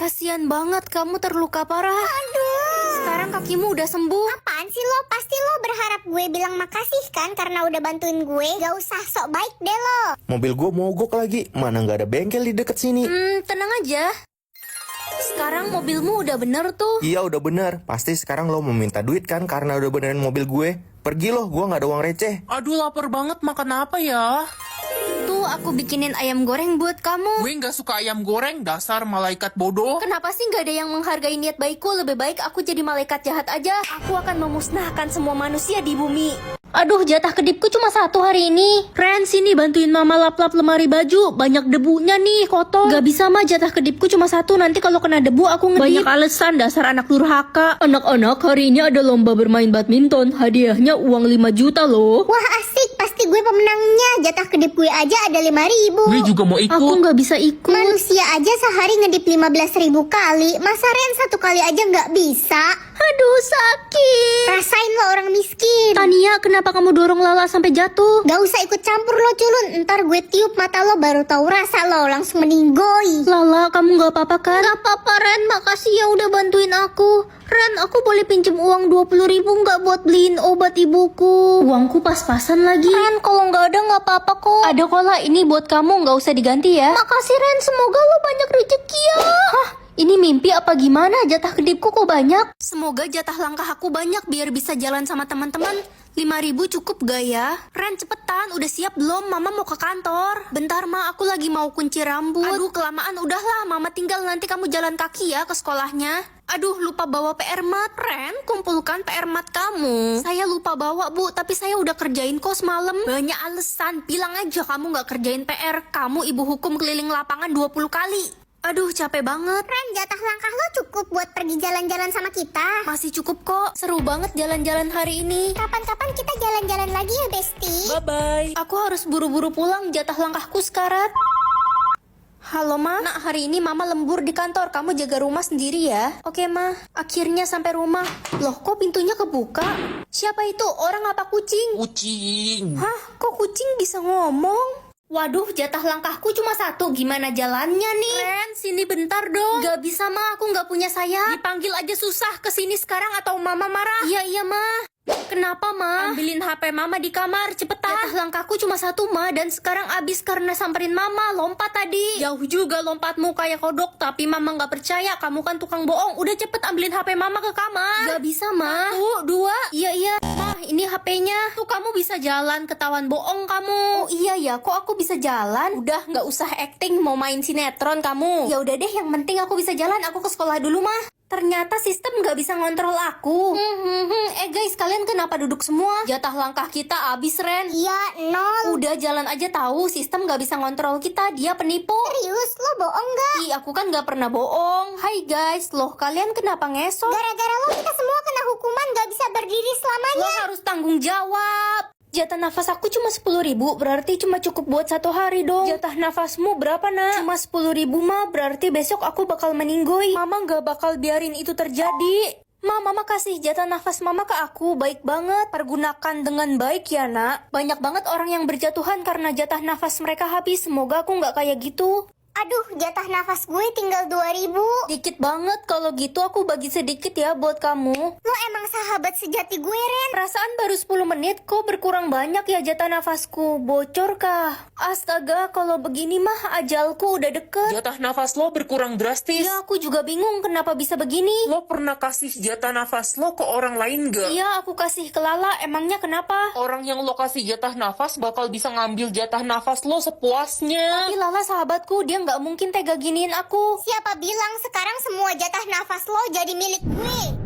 Kasian banget, kamu terluka parah. Aduh. Sekarang kakimu udah sembuh. Apaan sih lo? Pasti lo berharap gue bilang makasih kan karena udah bantuin gue. Gak usah sok baik deh lo. Mobil gue mogok lagi. Mana nggak ada bengkel di deket sini. Tenang aja. Sekarang mobilmu udah bener tuh. Iya udah bener. Pasti sekarang lo mau minta duit kan karena udah benerin mobil gue. Pergi lo, gue nggak ada uang receh. Aduh lapar banget, makan apa ya? Tuh aku bikinin ayam goreng buat kamu. Gue nggak suka ayam goreng, dasar malaikat bodoh. Kenapa sih gak ada yang menghargai niat baikku? Lebih baik aku jadi malaikat jahat aja. Aku akan memusnahkan semua manusia di bumi. Aduh, jatah kedipku cuma 1 hari ini. Ren, sini bantuin mama lap-lap lemari baju. Banyak debunya nih, kotor. Gak bisa mah, jatah kedipku cuma 1. Nanti kalau kena debu aku ngedip. Banyak alasan, dasar anak durhaka. Anak-anak, hari ini ada lomba bermain badminton. Hadiahnya uang 5 juta loh. Wah asik, pasti gue pemenangnya. Jatah kedip gue aja ada 5.000. Gue juga mau ikut. Aku gak bisa ikut. Manusia aja sehari ngedip 15.000 kali. Masa Ren 1 kali aja gak bisa? Aduh, sakit. Rasain lo orang miskin. Tania, kenapa kamu dorong Lala sampai jatuh? Gak usah ikut campur lo culun. Ntar gue tiup mata lo baru tahu rasa lo. Langsung meninggoy. Lala, kamu gak apa-apa kan? Gak apa-apa, Ren. Makasih ya udah bantuin aku. Ren, aku boleh pinjem uang 20.000 gak buat beliin obat ibuku? Uangku pas-pasan lagi. Ren, kalau gak ada gak apa-apa kok. Ada kok lah, ini buat kamu, gak usah diganti ya. Makasih Ren, semoga lo banyak rezeki ya. Hah? Ini mimpi apa gimana? Jatah kedipku kok banyak? Semoga jatah langkah aku banyak biar bisa jalan sama teman-teman. 5.000 cukup gak ya? Ren cepetan, udah siap belum? Mama mau ke kantor. Bentar ma, aku lagi mau kunci rambut. Aduh kelamaan, udahlah mama tinggal nanti kamu jalan kaki ya ke sekolahnya. Aduh lupa bawa PR mat. Ren, kumpulkan PR mat kamu. Saya lupa bawa bu, tapi saya udah kerjain kok semalam. Banyak alasan, bilang aja kamu gak kerjain PR. Kamu ibu hukum keliling lapangan 20 kali. Aduh capek banget. Ren, jatah langkah lo cukup buat pergi jalan-jalan sama kita. Masih cukup kok, seru banget jalan-jalan hari ini. Kapan-kapan kita jalan-jalan lagi ya Besti. Bye-bye. Aku harus buru-buru pulang, jatah langkahku sekarat. Halo ma, nak hari ini mama lembur di kantor, kamu jaga rumah sendiri ya. Oke ma, akhirnya sampai rumah. Loh kok pintunya kebuka? Siapa itu? Orang apa kucing? Kucing. Hah, kok kucing bisa ngomong? Waduh, jatah langkahku cuma 1. Gimana jalannya nih? Ren, sini bentar dong. Gak bisa ma, aku gak punya sayap. Dipanggil aja susah. Kesini sekarang atau mama marah? Iya ma. Kenapa ma? Ambilin HP mama di kamar, cepetan. Jatah langkahku cuma 1 ma, dan sekarang abis karena samperin mama. Lompat tadi. Jauh juga lompatmu kayak kodok, tapi mama gak percaya. Kamu kan tukang bohong. Udah cepet ambilin HP mama ke kamar. Gak bisa ma. 1, 2. Iya. Ma, ini HP-nya. Tuh kamu bisa jalan, ketahuan bohong kamu. Oh iya ya, kok aku bisa jalan? Udah gak usah acting, mau main sinetron kamu. Ya udah deh, yang penting aku bisa jalan. Aku ke sekolah dulu mah. Ternyata sistem gak bisa ngontrol aku. Guys, kalian kenapa duduk semua? Jatah langkah kita abis Ren. Iya, 0. Udah jalan aja tahu, sistem gak bisa ngontrol kita. Dia penipu. Serius, lo bohong gak? Ih, aku kan gak pernah bohong. Hai guys, loh kalian kenapa ngesot? Gara-gara lo kita semua kena hukuman gak bisa berdiri selamanya. Lo harus tanggung jawab. Jatah nafas aku cuma 10.000, berarti cuma cukup buat 1 hari dong. Jatah nafasmu berapa nak? Cuma 10.000 mah, berarti besok aku bakal meninggoy. Mama gak bakal biarin itu terjadi. Mama kasih jatah nafas mama ke aku, baik banget. Pergunakan dengan baik ya nak. Banyak banget orang yang berjatuhan karena jatah nafas mereka habis. Semoga aku gak kayak gitu. Aduh, jatah nafas gue tinggal 2.000. Dikit banget, kalau gitu aku bagi sedikit ya buat kamu. Lo emang sahabat sejati gue, Ren. Perasaan baru 10 menit kok berkurang banyak ya jatah nafasku. Bocor kah? Astaga, kalau begini mah ajalku udah deket. Jatah nafas lo berkurang drastis. Iya, aku juga bingung kenapa bisa begini. Lo pernah kasih jatah nafas lo ke orang lain gak? Iya, aku kasih ke Lala, emangnya kenapa? Orang yang lo kasih jatah nafas bakal bisa ngambil jatah nafas lo sepuasnya. Tapi Lala sahabatku, dia nggak mungkin tega giniin aku. Siapa bilang sekarang semua jatah nafas lo jadi milik gue?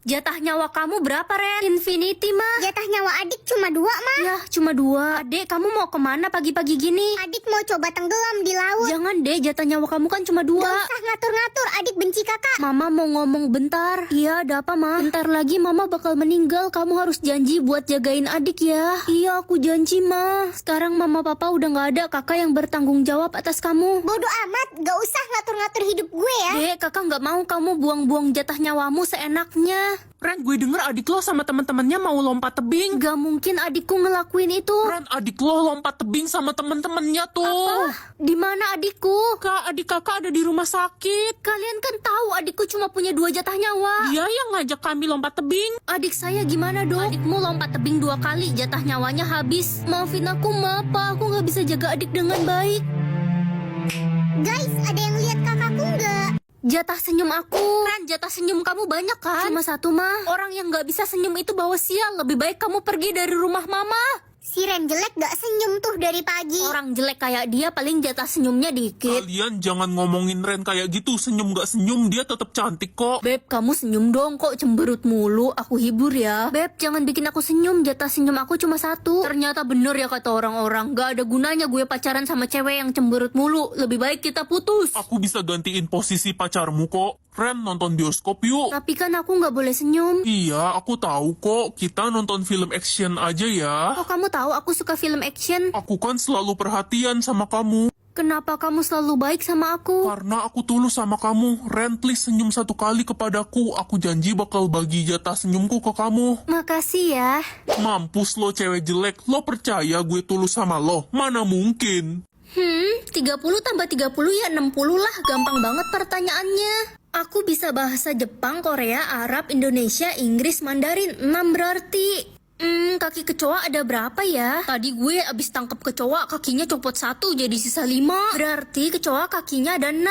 Jatah nyawa kamu berapa, Ren? Infinity mah. Jatah nyawa adik cuma 2 mah. Ya, cuma 2. Adek, kamu mau kemana pagi-pagi gini? Adik mau coba tenggelam di laut. Jangan deh, jatah nyawa kamu kan cuma 2. Gak usah ngatur-ngatur, adik benci kakak. Mama mau ngomong bentar. Iya, ada apa, Ma? Bentar lagi Mama bakal meninggal. Kamu harus janji buat jagain adik ya. Iya, aku janji, Ma. Sekarang Mama Papa udah gak ada. Kakak yang bertanggung jawab atas kamu. Bodoh amat, gak usah ngatur ngatur-ngatur hidup gue ya. Dek, kakak nggak mau kamu buang-buang jatah nyawamu seenaknya. Ren, gue denger adik lo sama teman-temannya mau lompat tebing. Gak mungkin adikku ngelakuin itu. Ren, adik lo lompat tebing sama teman-temannya tuh. Di mana adikku? Kak, adik kakak ada di rumah sakit. Kalian kan tahu adikku cuma punya 2 jatah nyawa. Dia yang ngajak kami lompat tebing. Adik saya gimana dong? Adikmu lompat tebing 2 kali, jatah nyawanya habis. Maafin aku, Mapa. Aku nggak bisa jaga adik dengan baik. Guys, ada yang lihat kakakku nggak? Jatah senyum aku. Ren, jatah senyum kamu banyak kan? Cuma 1 mah. Orang yang nggak bisa senyum itu bawa sial. Lebih baik kamu pergi dari rumah mama. Si Ren jelek gak senyum tuh dari pagi. Orang jelek kayak dia paling jatah senyumnya dikit. Kalian jangan ngomongin Ren kayak gitu. Senyum gak senyum, dia tetap cantik kok. Beb, kamu senyum dong, kok cemberut mulu. Aku hibur ya. Beb, jangan bikin aku senyum. Jatah senyum aku cuma 1. Ternyata bener ya kata orang-orang. Gak ada gunanya gue pacaran sama cewek yang cemberut mulu. Lebih baik kita putus. Aku bisa gantiin posisi pacarmu kok. Ren, nonton bioskop yuk. Tapi kan aku nggak boleh senyum. Iya, aku tahu kok. Kita nonton film action aja ya. Kok kamu tahu aku suka film action? Aku kan selalu perhatian sama kamu. Kenapa kamu selalu baik sama aku? Karena aku tulus sama kamu. Ren, please senyum 1 kali kepadaku. Aku janji bakal bagi jatah senyumku ke kamu. Makasih ya. Mampus lo cewek jelek. Lo percaya gue tulus sama lo? Mana mungkin. 30 tambah 30 ya 60 lah. Gampang banget pertanyaannya. Aku bisa bahasa Jepang, Korea, Arab, Indonesia, Inggris, Mandarin. 6 berarti. Kaki kecoa ada berapa ya? Tadi gue abis tangkap kecoa, kakinya copot 1 jadi sisa 5. Berarti kecoa kakinya ada 6.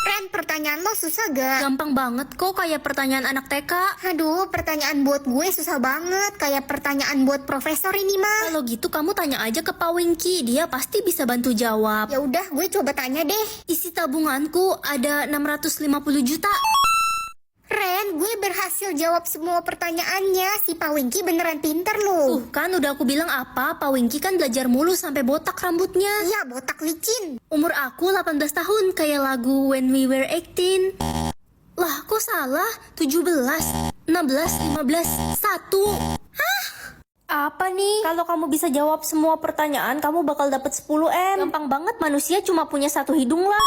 Ren, pertanyaan lo susah gak? Gampang banget kok, kayak pertanyaan anak TK. Aduh, pertanyaan buat gue susah banget. Kayak pertanyaan buat profesor ini mah. Kalau gitu kamu tanya aja ke Pak Wingky, dia pasti bisa bantu jawab. Ya udah, gue coba tanya deh. Isi tabunganku ada 650 juta. Ren, gue berhasil jawab semua pertanyaannya. Si Pak Wingky beneran pinter loh. Kan udah aku bilang apa, Pak Wingky kan belajar mulu sampai botak rambutnya. Iya, botak licin. Umur aku 18 tahun, kayak lagu When We Were 18. Lah, kok salah? 17, 16, 15, 1. Apa nih? Kalau kamu bisa jawab semua pertanyaan, kamu bakal dapat 10M. Gampang banget, manusia cuma punya 1 hidung lah.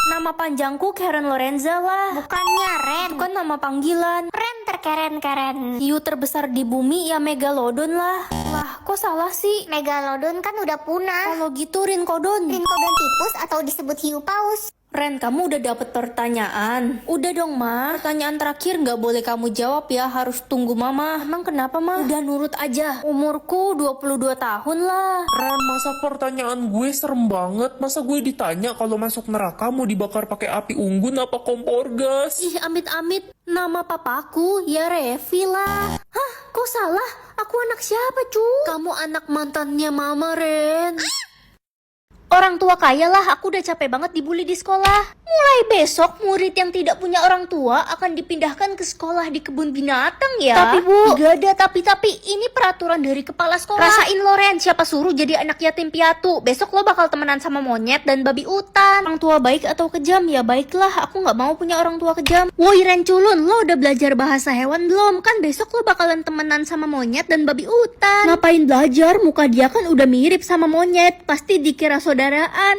Nama panjangku Karen Lorenza lah. Bukannya Ren. Itu kan nama panggilan. Ren terkeren-keren. Hiu terbesar di bumi ya Megalodon lah. Lah, kok salah sih? Megalodon kan udah punah. Kalau gitu Rinkodon. Rinkodon tipus atau disebut hiu paus. Ren, kamu udah dapet pertanyaan? Udah dong, Ma. Pertanyaan terakhir nggak boleh kamu jawab ya, harus tunggu Mama. Emang kenapa, Ma? Udah nurut aja. Umurku 22 tahun lah. Ren, masa pertanyaan gue serem banget. Masa gue ditanya kalau masuk neraka mau dibakar pakai api unggun apa kompor gas? Ih, amit-amit. Nama papaku ya Revi lah. Hah, kok salah? Aku anak siapa, cu? Kamu anak mantannya Mama, Ren. Orang tua kaya lah, aku udah capek banget dibully di sekolah. Mulai besok, murid yang tidak punya orang tua akan dipindahkan ke sekolah di kebun binatang ya. Tapi Bu, gak ada tapi ini peraturan dari kepala sekolah. Rasain lo Ren, siapa suruh jadi anak yatim piatu. Besok lo bakal temenan sama monyet dan babi hutan. Orang tua baik atau kejam? Ya baiklah, aku gak mau punya orang tua kejam. Woi Ren culun, lo udah belajar bahasa hewan belum? Kan besok lo bakalan temenan sama monyet dan babi hutan. Ngapain belajar? Muka dia kan udah mirip sama monyet. Pasti dikira saudaraan.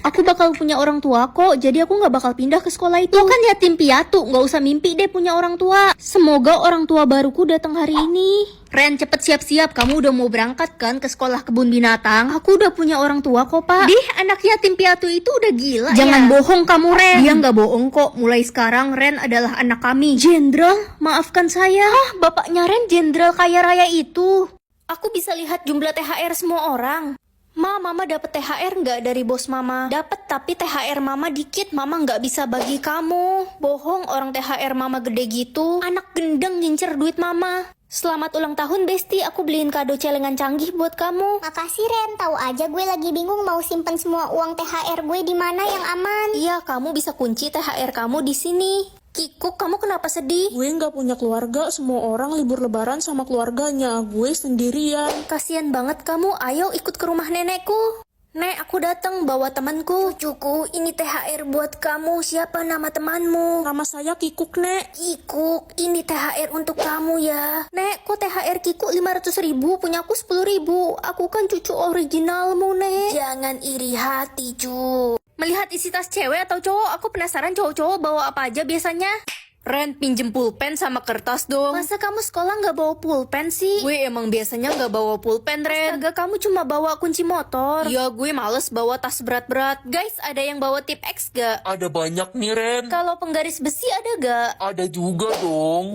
Aku bakal punya orang tua kok, jadi aku gak bakal pindah ke sekolah itu. Lo kan yatim piatu, gak usah mimpi deh punya orang tua. Semoga orang tua baruku datang hari ini. Ren, cepet siap-siap, kamu udah mau berangkat kan ke sekolah kebun binatang? Aku udah punya orang tua kok, Pak. Dih, anak yatim piatu itu udah gila. Jangan bohong kamu, Ren. Dia gak bohong kok, mulai sekarang Ren adalah anak kami. Jenderal, maafkan saya. Hah, bapaknya Ren jenderal kaya raya itu. Aku bisa lihat jumlah THR semua orang. Mama dapat THR nggak dari bos Mama? Dapat, tapi THR Mama dikit, Mama nggak bisa bagi kamu. Bohong, orang THR Mama gede gitu. Anak gendeng ngincer duit Mama. Selamat ulang tahun Besti, aku beliin kado celengan canggih buat kamu. Makasih Ren, tahu aja gue lagi bingung mau simpen semua uang THR gue di mana yang aman. Iya, kamu bisa kunci THR kamu di sini. Kikuk, kamu kenapa sedih? Gue nggak punya keluarga, semua orang libur lebaran sama keluarganya. Gue sendirian. Kasian banget kamu, ayo ikut ke rumah nenekku. Nek, aku datang bawa temanku. Cucuku, ini THR buat kamu. Siapa nama temanmu? Nama saya Kikuk, Nek. Kikuk, ini THR untuk kamu ya. Nek, kok THR Kikuk 500.000, punya aku 10.000. Aku kan cucu originalmu, Nek. Jangan iri hati, cu. Melihat isi tas cewek atau cowok, aku penasaran cowok-cowok bawa apa aja biasanya. Ren, pinjem pulpen sama kertas dong. Masa kamu sekolah nggak bawa pulpen sih? Gue emang biasanya nggak bawa pulpen, Ren. Astaga, kamu cuma bawa kunci motor. Iya, gue males bawa tas berat-berat. Guys, ada yang bawa tip X gak? Ada banyak nih, Ren. Kalau penggaris besi ada gak? Ada juga dong.